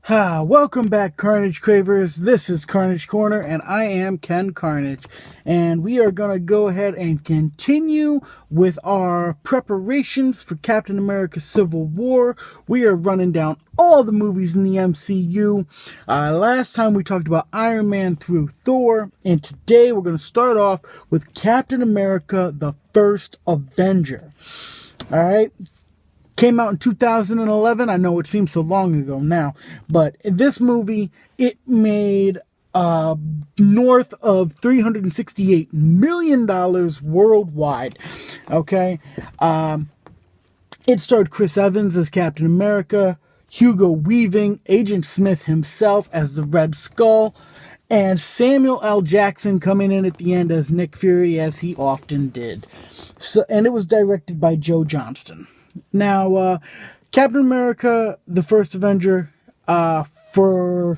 Welcome back, Carnage Cravers. This is Carnage Corner, and I am Ken Carnage. And we are going to go ahead and continue with our preparations for Captain America Civil War. We are running down all the movies in the MCU. Last time we talked about Iron Man through Thor, and today we're going to start off with Captain America, the First Avenger. Alright? Came out in 2011. I know it seems so long ago now, but in this movie, it made north of $368 million worldwide. Okay. It starred Chris Evans as Captain America, Hugo Weaving, Agent Smith himself as the Red Skull, and Samuel L. Jackson coming in at the end as Nick Fury, as he often did. And it was directed by Joe Johnston. Now, Captain America, the First Avenger, for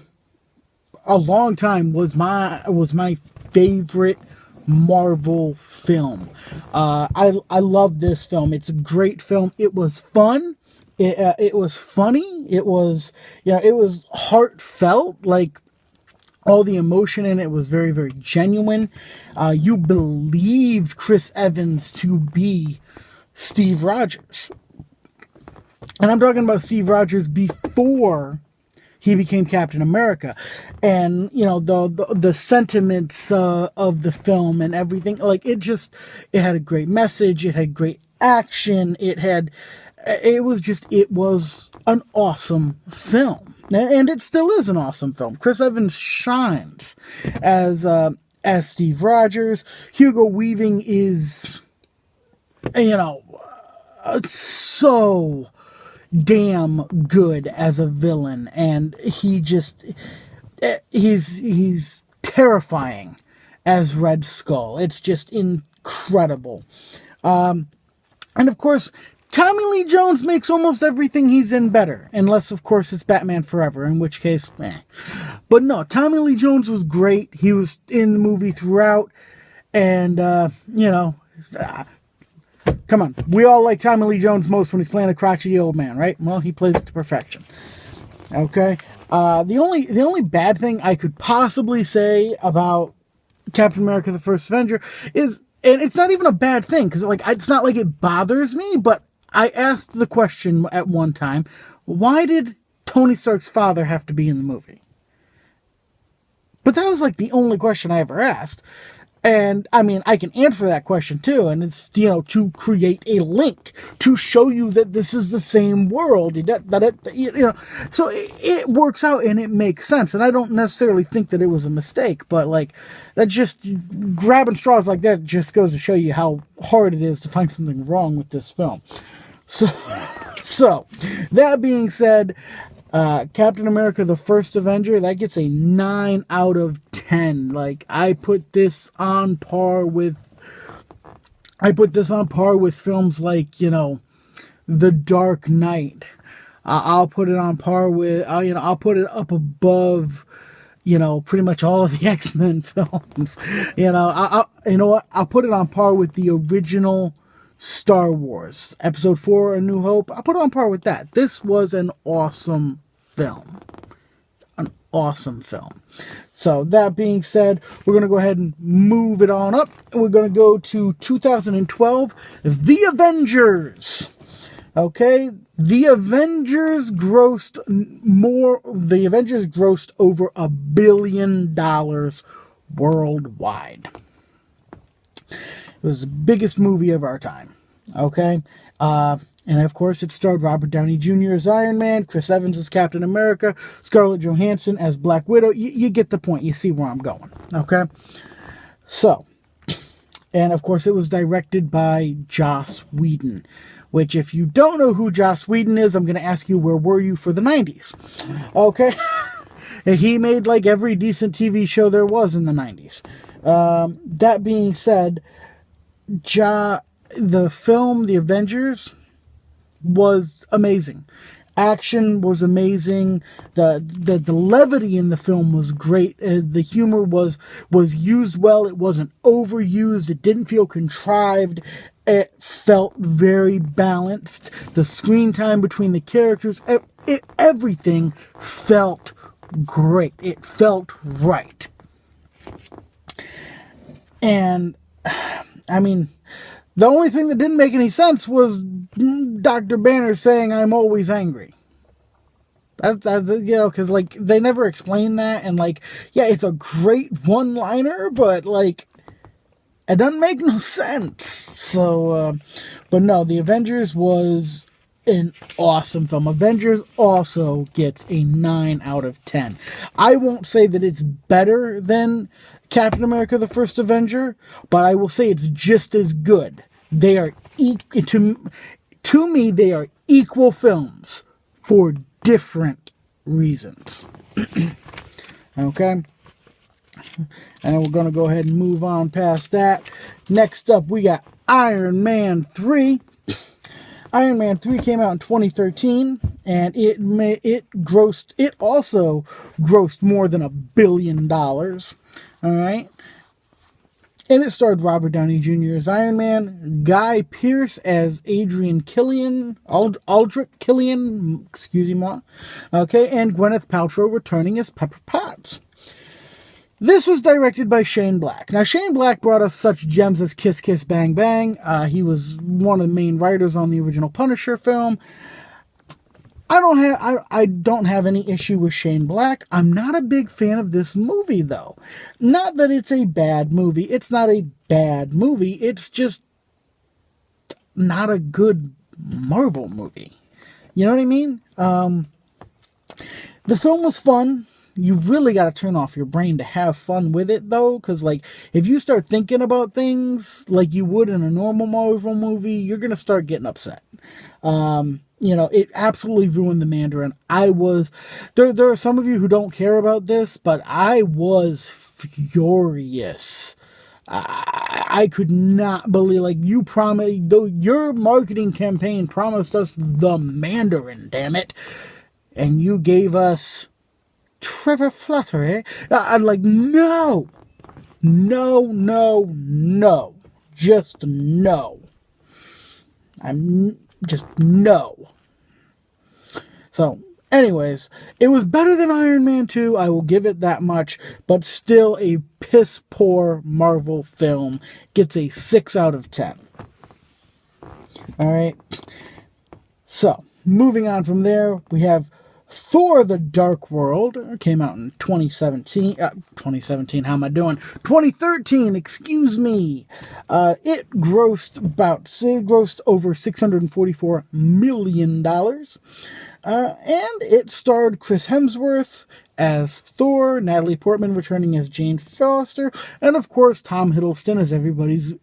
a long time was my favorite Marvel film. I love this film. It's a great film. It was fun. It was funny. It was heartfelt. Like, all the emotion in it was very, very genuine. You believed Chris Evans to be Steve Rogers. And I'm talking about Steve Rogers before he became Captain America. And, the sentiments of the film and everything, like, it had a great message. It had great action. It was an awesome film. And it still is an awesome film. Chris Evans shines as Steve Rogers. Hugo Weaving is, so damn good as a villain, and he's terrifying as Red Skull. It's just incredible. And of course, Tommy Lee Jones makes almost everything he's in better, unless of course it's Batman Forever, in which case, But no, Tommy Lee Jones was great. He was in the movie throughout, and come on. We all like Tommy Lee Jones most when he's playing a crotchety old man, right? Well, he plays it to perfection. Okay? The only bad thing I could possibly say about Captain America the First Avenger is, and it's not even a bad thing, because it's not like it bothers me, but I asked the question at one time, why did Tony Stark's father have to be in the movie? But that was the only question I ever asked. And, I mean, I can answer that question, too, and it's, to create a link, to show you that this is the same world, so it works out and it makes sense, and I don't necessarily think that it was a mistake, but, that just, grabbing straws like that just goes to show you how hard it is to find something wrong with this film. So that being said, Captain America, the First Avenger, that gets a 9 out of 10. I put this on par with films like, The Dark Knight. I'll put it on par with, I'll put it up above, pretty much all of the X-Men films. You know what? I'll put it on par with the original Star Wars, Episode 4, A New Hope. I'll put it on par with that. This was an awesome film. An awesome film. So, that being said, we're going to go ahead and move it on up. And we're going to go to 2012, The Avengers. Okay? The Avengers grossed over $1 billion worldwide. It was the biggest movie of our time. Okay? And of course, it starred Robert Downey Jr. as Iron Man, Chris Evans as Captain America, Scarlett Johansson as Black Widow. You get the point. You see where I'm going. Okay? So, and of course, it was directed by Joss Whedon. Which, if you don't know who Joss Whedon is, I'm going to ask you, where were you for the 90s? Okay? He made every decent TV show there was in the 90s. That being said, the film, The Avengers, was amazing. Action was amazing. The levity in the film was great. The humor was used well. It wasn't overused. It didn't feel contrived. It felt very balanced. The screen time between the characters, everything felt great. It felt right. And, I mean, the only thing that didn't make any sense was Dr. Banner saying, "I'm always angry." That's because, like, they never explain that. And, like, yeah, it's a great one-liner, but, like, it doesn't make no sense. So, but no, The Avengers was an awesome film. Avengers also gets a 9 out of 10. I won't say that it's better than Captain America the First Avenger, but I will say it's just as good. They are, to me, they are equal films for different reasons. Okay? And we're going to go ahead and move on past that. Next up, we got Iron Man 3. Iron Man 3 came out in 2013, and it also grossed more than $1 billion. All right? And it starred Robert Downey Jr. as Iron Man, Guy Pearce as Adrian Killian, Aldrich Killian, excusez-moi, okay, and Gwyneth Paltrow returning as Pepper Potts. This was directed by Shane Black. Now, Shane Black brought us such gems as Kiss Kiss Bang Bang. He was one of the main writers on the original Punisher film. I don't have any issue with Shane Black. I'm not a big fan of this movie, though. Not that it's a bad movie. It's not a bad movie. It's just not a good Marvel movie. You know what I mean? The film was fun. You really got to turn off your brain to have fun with it, though, because, like, if you start thinking about things like you would in a normal Marvel movie, you're going to start getting upset. It absolutely ruined the Mandarin. There are some of you who don't care about this, but I was furious. I could not believe, like, your marketing campaign promised us the Mandarin, damn it, and you gave us Trevor Flattery. I'm like, no, just no. No. So, anyways, it was better than Iron Man 2, I will give it that much, but still a piss poor Marvel film. Gets a 6 out of 10. Alright, so, moving on from there, we have Thor: The Dark World. Came out in 2017. 2013, excuse me. It grossed over $644 million. And it starred Chris Hemsworth as Thor, Natalie Portman returning as Jane Foster, and of course Tom Hiddleston as everybody's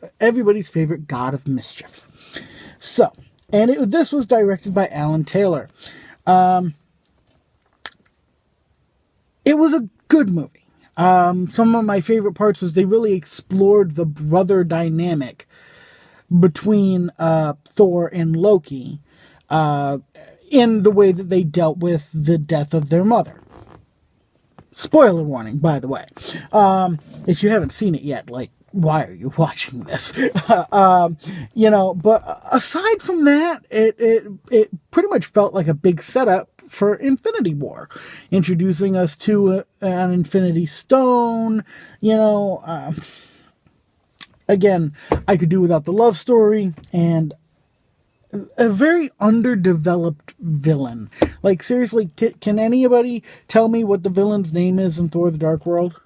favorite god of mischief. So, and this was directed by Alan Taylor. It was a good movie. Some of my favorite parts was they really explored the brother dynamic between Thor and Loki in the way that they dealt with the death of their mother. Spoiler warning, by the way. If you haven't seen it yet, like, why are you watching this? But aside from that, it pretty much felt like a big setup for Infinity War, introducing us to an Infinity Stone. Again, I could do without the love story and a very underdeveloped villain. Like, seriously, can anybody tell me what the villain's name is in Thor: The Dark World?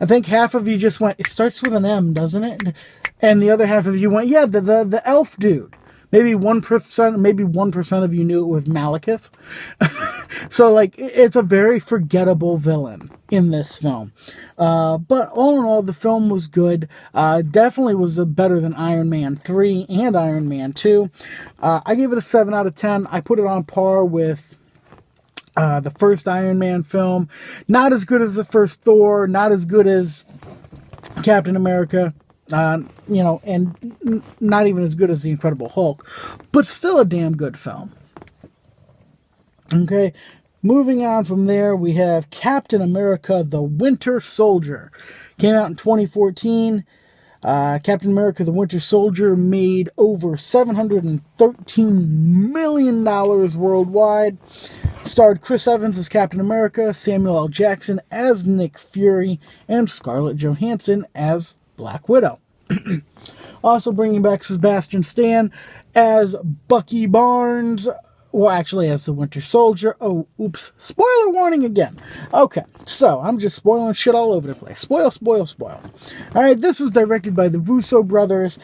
I think half of you just went, it starts with an M, doesn't it? And the other half of you went, yeah, the elf dude. Maybe 1% of you knew it was Malekith. So, like, it's a very forgettable villain in this film. But all in all, the film was good. Definitely was better than Iron Man 3 and Iron Man 2. I gave it a 7 out of 10. I put it on par with the first Iron Man film. Not as good as the first Thor. Not as good as Captain America. And not even as good as The Incredible Hulk, but still a damn good film. Okay, moving on from there, we have Captain America: The Winter Soldier. Came out in 2014. Captain America the Winter Soldier made over $713 million worldwide. Starred Chris Evans as Captain America, Samuel L. Jackson as Nick Fury, and Scarlett Johansson as Black Widow. Also bringing back Sebastian Stan as Bucky Barnes. Well, actually, as the Winter Soldier. Oh, oops. Spoiler warning again. Okay, so I'm just spoiling shit all over the place. Spoil, spoil, spoil. All right, this was directed by the Russo brothers,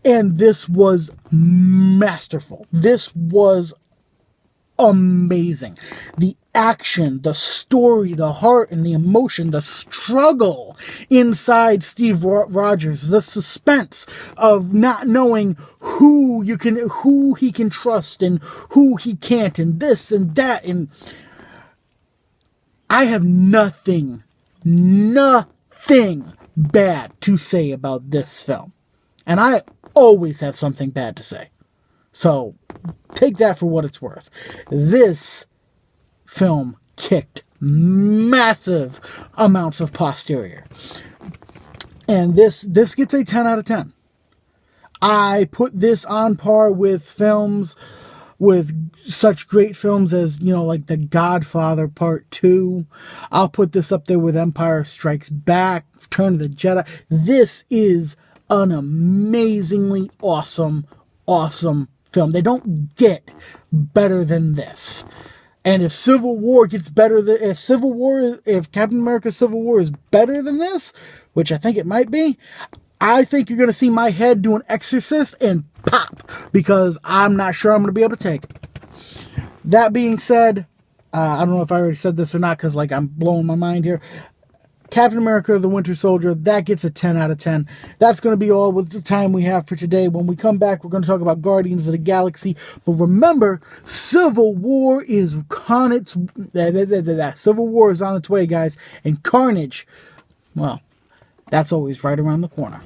and this was masterful. This was amazing. The action, the story, the heart, and the emotion, the struggle inside Steve Rogers, the suspense of not knowing who he can trust and who he can't, and this and that, and I have nothing bad to say about this film. And I always have something bad to say. So, take that for what it's worth. This film kicked massive amounts of posterior. And this gets a 10 out of 10. I put this on par with films, with such great films as, like The Godfather Part 2. I'll put this up there with Empire Strikes Back, Return of the Jedi. This is an amazingly awesome film. They don't get better than this. And if Civil War gets better than, if Captain America Civil War is better than this, which I think it might be, I think you're going to see my head do an exorcist and pop, because I'm not sure I'm going to be able to take it. That being said, I don't know if I already said this or not, because I'm blowing my mind here. Captain America the Winter Soldier, that gets a 10 out of 10. That's going to be all with the time we have for today. When we come back, we're going to talk about Guardians of the Galaxy. But remember, Civil War is on its way, guys. And Carnage, well, that's always right around the corner.